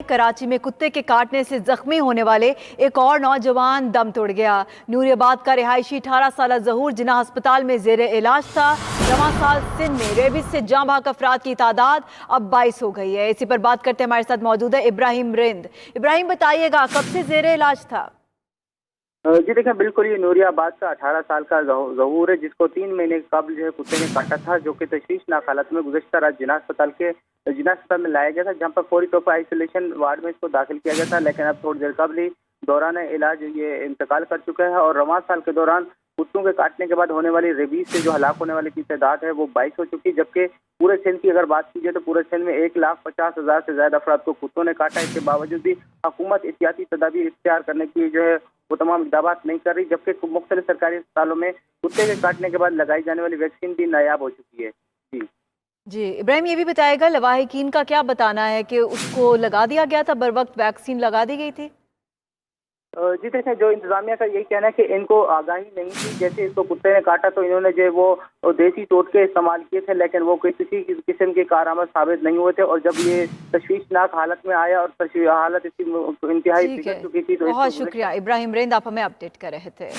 कराची में कुत्ते के काटने से जख्मी होने वाले एक और नौजवान दम तोड़ गया। नूरियाबाद का रिहायशी 18 साल ज़हूर जिन्ना अस्पताल में जेर इलाज था। रवां साल सिंध में रेबीज से जाँ बहक अफराद की तादाद अब 22 हो गई है। इसी पर बात करते हैं, हमारे साथ मौजूद है इब्राहिम रिंद। इब्राहिम, बताइएगा कब से जेर इलाज था? जी देखिए, बिल्कुल ये नूरियाबाद का 18 साल का ज़हूर है, जिसको 3 महीने कबल जो है कुत्ते ने काटा था, जो कि तशवीशनाक हालत में गुज़श्ता रात जिन्ना अस्पताल में लाया गया था, जहां पर फौरी तौर पर आइसोलेशन वार्ड में इसको दाखिल किया गया था। लेकिन अब थोड़ी देर कबल ही दौरान इलाज ये इंतकाल कर चुका है। और रवां साल के दौरान कुत्तों के काटने के बाद होने वाली रेबीज से जो हलाक होने वाले की तादाद है वो 22 हो चुकी है, जबकि पूरे सिंध की अगर बात की जाए तो पूरे सिंध में 1,50,000 से ज्यादा अफराद को कुत्तों ने काटा। इसके बावजूद भी हुकूमत एहतियाती तदाबीर इख्तियार करने की जो है वो तमाम इक़दाम नहीं कर रही, जबकि मुख्तलिफ सरकारी अस्पतालों में कुत्ते के काटने के बाद लगाई जाने वाली वैक्सीन भी नायाब हो चुकी है। जी जी इब्राहिम, ये भी बताएगा लवाहिकीन का क्या बताना है कि उसको लगा दिया गया था, बर वक्त वैक्सीन लगा दी गई थी? जी देखिए, जो इंतजामिया का यही कहना है कि इनको आगाही नहीं थी। जैसे इसको कुत्ते ने काटा तो इन्होंने जो वो देसी टोटके इस्तेमाल किए थे, लेकिन वो किसी किस्म के कारआमद साबित नहीं हुए थे। और जब ये तशवीशनाक हालत में आया और हालत इसकी इंतहाई ठीक बिगड़ है, चुकी थी तो बहुत शुक्रिया इब्राहिम रिंद, आप हमें अपडेट कर रहे थे।